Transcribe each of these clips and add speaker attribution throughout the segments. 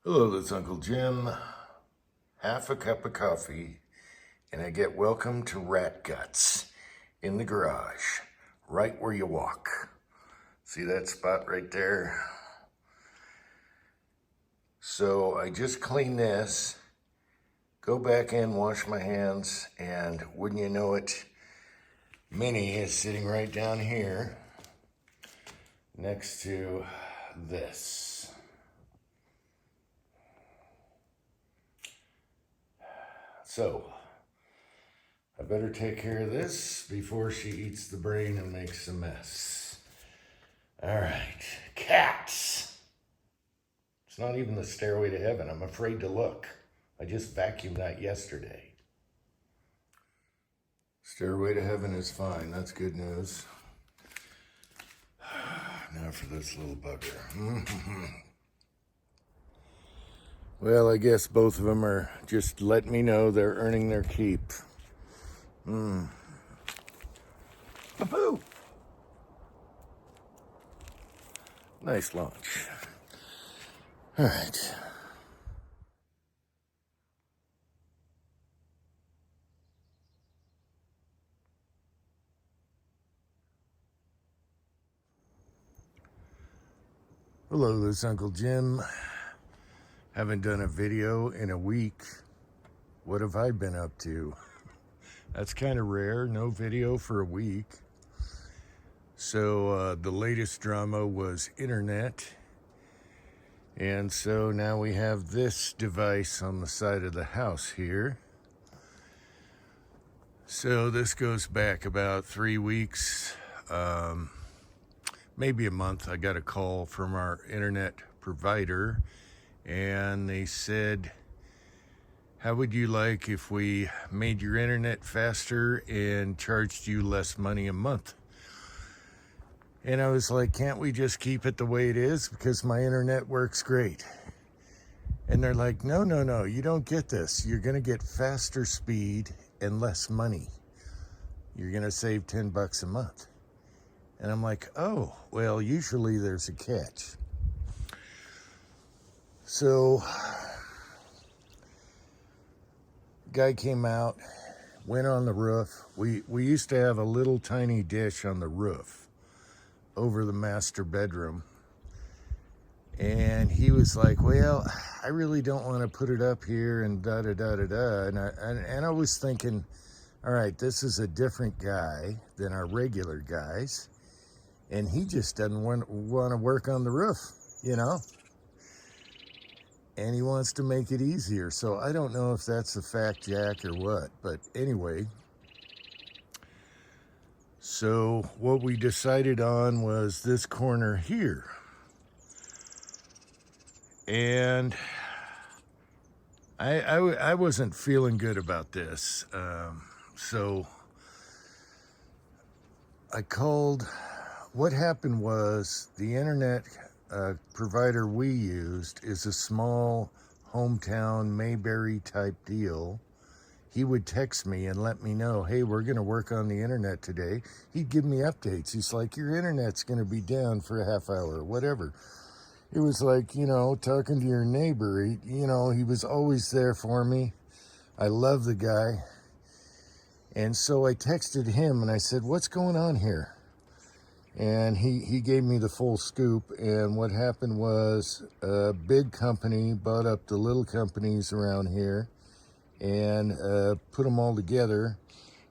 Speaker 1: Hello, this is Uncle Jim. Half a cup of coffee, and I get welcome to Rat Guts in the garage, right where you walk. See that spot right there? So I just cleaned this, go back in, wash my hands, and wouldn't you know it, Minnie is sitting right down here next to this. So, I better take care of this before she eats the brain and makes a mess. All right, cats. It's not even the stairway to heaven. I'm afraid to look. I just vacuumed that yesterday. Stairway to heaven is fine. That's good news. Now for this little bugger. Well, I guess both of them are just letting me know they're earning their keep. Poo-poo! Nice launch. All right. Hello, this is Uncle Jim. Haven't done a video in a week. What have I been up to? That's kind of rare, no video for a week. So the latest drama was internet. And so now we have this device on the side of the house here. So this goes back about 3 weeks, maybe a month. I got a call from our internet provider and they said, how would you like if we made your internet faster and charged you less money a month? And I was like, can't we just keep it the way it is? Because my internet works great. And they're like, no, you don't get this. You're going to get faster speed and less money. You're going to save $10 a month. And I'm like, oh, well, usually there's a catch. So, guy came out, went on the roof. We used to have a little tiny dish on the roof over the master bedroom. And he was like, well, I really don't want to put it up here and da-da-da-da-da. And I was thinking, all right, this is a different guy than our regular guys. And he just doesn't want to work on the roof, you know? And he wants to make it easier. So I don't know if that's a fact, Jack, or what. But anyway, so what we decided on was this corner here. And I wasn't feeling good about this. So I called. What happened was the internet provider we used is a small hometown Mayberry type deal. He would text me and let me know, hey, we're going to work on the internet today. He'd give me updates. He's like, your internet's going to be down for a half hour, whatever. It was like, you know, talking to your neighbor. He was always there for me. I love the guy. And so I texted him and I said, what's going on here? And he gave me the full scoop. And what happened was a big company bought up the little companies around here and put them all together.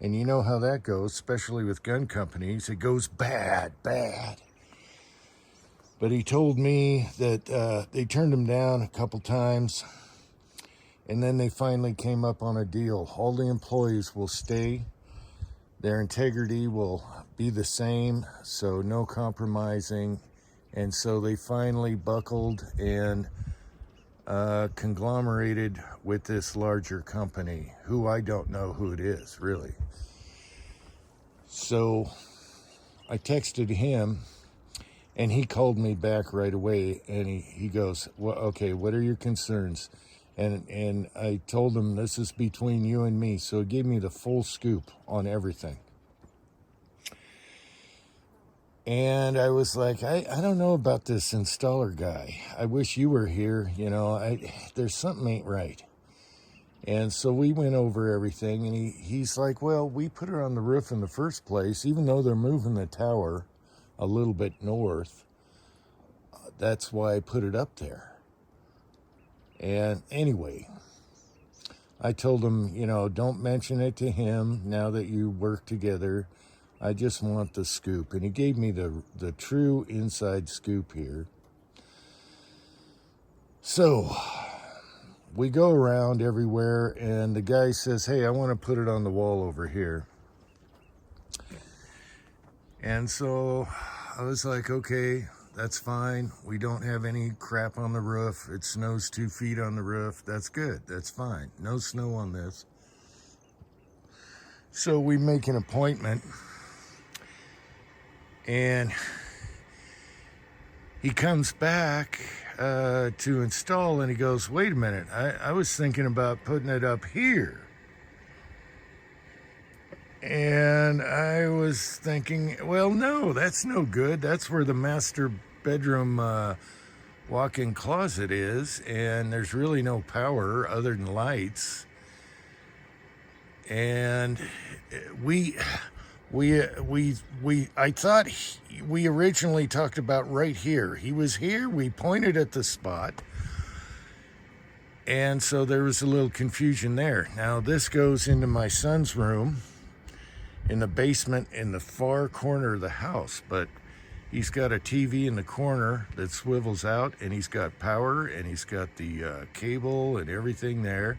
Speaker 1: And you know how that goes, especially with gun companies. It goes bad. But he told me that they turned him down a couple times. And then they finally came up on a deal. All the employees will stay. Their integrity will be the same, so no compromising. And so they finally buckled and conglomerated with this larger company, who I don't know who it is, really. So I texted him, and he called me back right away, and he goes, well, okay, what are your concerns? And I told him, this is between you and me. So he gave me the full scoop on everything. And I was like, I don't know about this installer guy. I wish you were here. There's something ain't right. And so we went over everything, and he's like, well, we put her on the roof in the first place, even though they're moving the tower a little bit north. That's why I put it up there. And anyway, I told him, don't mention it to him now that you work together. I just want the scoop. And he gave me the true inside scoop here. So we go around everywhere, and the guy says, hey, I want to put it on the wall over here. And so I was like, okay, that's fine. We don't have any crap on the roof. It snows 2 feet on the roof. That's good. That's fine. No snow on this. So we make an appointment, and he comes back to install, and he goes, wait a minute, I was thinking about putting it up here. And I was thinking, well, no, that's no good. That's where the master bedroom walk-in closet is, and there's really no power other than lights. And I thought we originally talked about right here. He was here, we pointed at the spot, and so there was a little confusion there. Now this goes into my son's room in the basement in the far corner of the house, but he's got a TV in the corner that swivels out, and he's got power, and he's got the cable and everything there.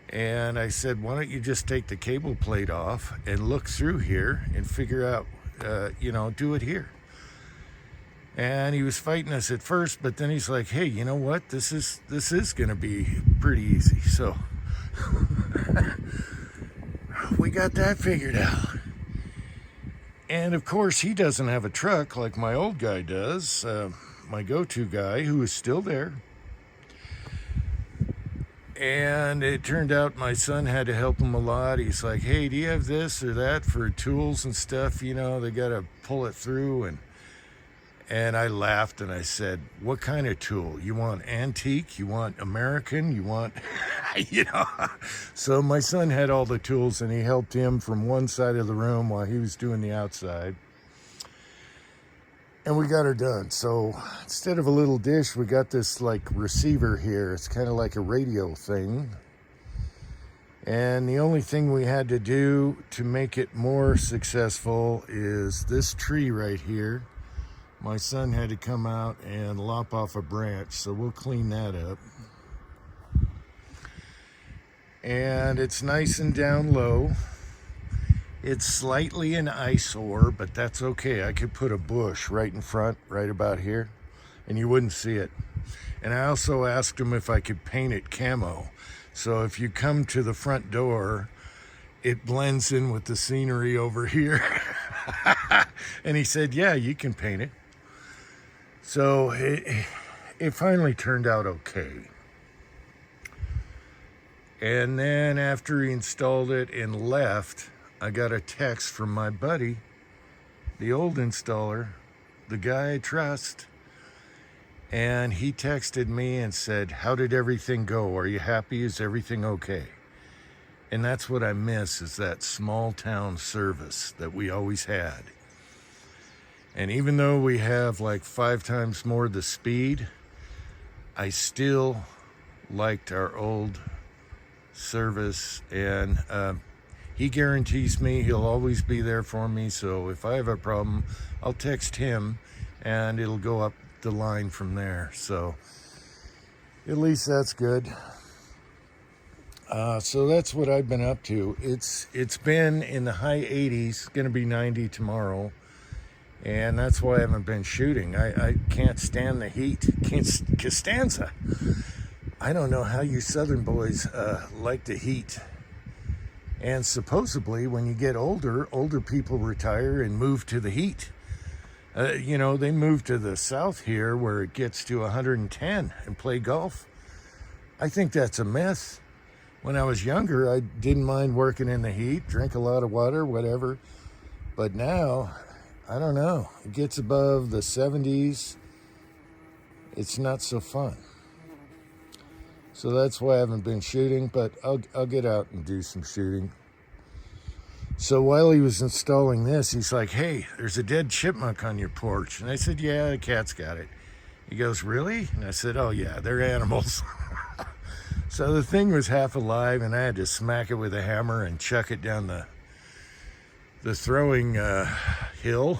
Speaker 1: And I said, why don't you just take the cable plate off and look through here and figure out, do it here. And he was fighting us at first, but then he's like, hey, you know what? This is going to be pretty easy. So we got that figured out. And of course, he doesn't have a truck like my old guy does, my go-to guy, who is still there. And it turned out my son had to help him a lot. He's like, hey, do you have this or that for tools and stuff? They got to pull it through. And I laughed and I said, what kind of tool? You want antique? You want American? You want, So my son had all the tools, and he helped him from one side of the room while he was doing the outside. And we got her done. So instead of a little dish, we got this like receiver here. It's kind of like a radio thing. And the only thing we had to do to make it more successful is this tree right here. My son had to come out and lop off a branch, so we'll clean that up. And it's nice and down low. It's slightly an eyesore, but that's okay. I could put a bush right in front, right about here, and you wouldn't see it. And I also asked him if I could paint it camo. So if you come to the front door, it blends in with the scenery over here. And he said, yeah, you can paint it. So it finally turned out okay. And then after he installed it and left, I got a text from my buddy, the old installer, the guy I trust, and he texted me and said, how did everything go? Are you happy? Is everything okay? And that's what I miss, is that small town service that we always had. And even though we have like 5 times more the speed, I still liked our old service, and he guarantees me he'll always be there for me. So if I have a problem, I'll text him and it'll go up the line from there. So at least that's good. So that's what I've been up to. It's been in the high 80s, going to be 90 tomorrow. And that's why I haven't been shooting. I can't stand the heat. Costanza. I don't know how you Southern boys like the heat. And supposedly, when you get older people retire and move to the heat. They move to the south here where it gets to 110 and play golf. I think that's a myth. When I was younger, I didn't mind working in the heat, drink a lot of water, whatever. But now, I don't know. It gets above the 70s. It's not so fun. So that's why I haven't been shooting, but I'll get out and do some shooting. So while he was installing this, he's like, hey, there's a dead chipmunk on your porch. And I said, yeah, the cat's got it. He goes, really? And I said, oh yeah, they're animals. So the thing was half alive, and I had to smack it with a hammer and chuck it down the throwing hill.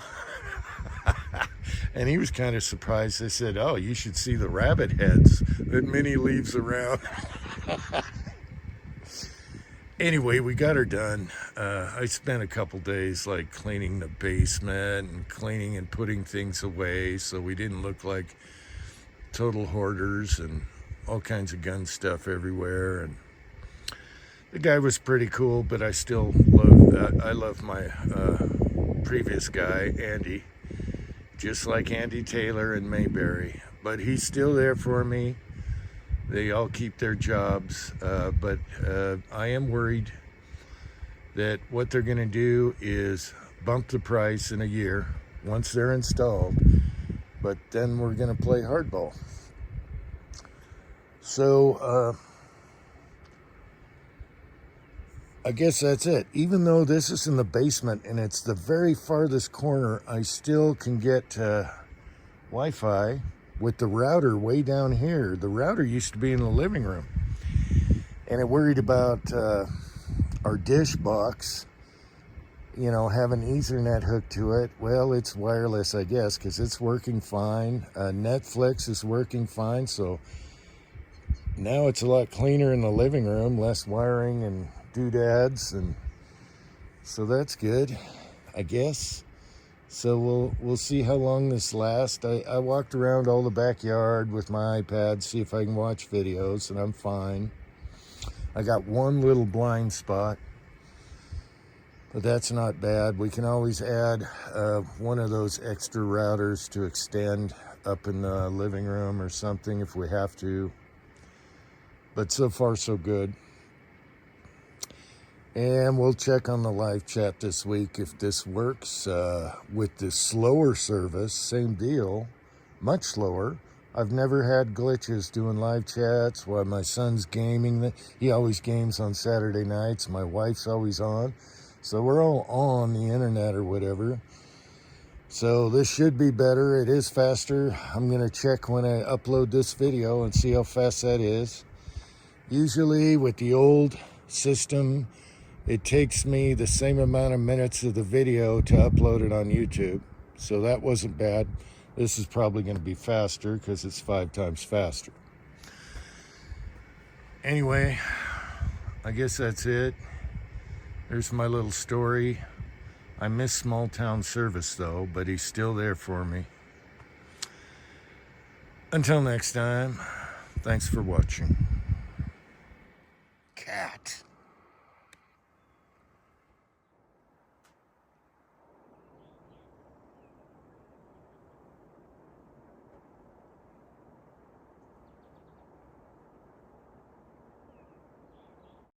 Speaker 1: And he was kind of surprised. I said, oh, you should see the rabbit heads that Minnie leaves around. Anyway, we got her done. I spent a couple days like cleaning the basement and cleaning and putting things away so we didn't look like total hoarders, and all kinds of gun stuff everywhere. And the guy was pretty cool, but I still love my previous guy, Andy, just like Andy Taylor and Mayberry. But he's still there for me. They all keep their jobs, but I am worried that what they're going to do is bump the price in a year once they're installed, but then we're going to play hardball. So I guess that's it. Even though this is in the basement and it's the very farthest corner, I still can get Wi-Fi with the router way down here. The router used to be in the living room, and I worried about our dish box, you know, having Ethernet hooked to it. Well, it's wireless, I guess, because it's working fine. Netflix is working fine, so now it's a lot cleaner in the living room, less wiring and doodads, and so that's good, I guess. So we'll see how long this lasts. I walked around all the backyard with my iPad, see if I can watch videos, and I'm fine. I got one little blind spot, but that's not bad. We can always add one of those extra routers to extend up in the living room or something if we have to. But so far, so good. And we'll check on the live chat this week if this works. With the slower service, same deal, much slower. I've never had glitches doing live chats while my son's gaming. He always games on Saturday nights. My wife's always on. So we're all on the internet or whatever. So this should be better. It is faster. I'm going to check when I upload this video and see how fast that is. Usually with the old system, it takes me the same amount of minutes of the video to upload it on YouTube. So that wasn't bad. This is probably going to be faster because it's 5 times faster. Anyway, I guess that's it. There's my little story. I miss small town service though, but he's still there for me. Until next time, thanks for watching.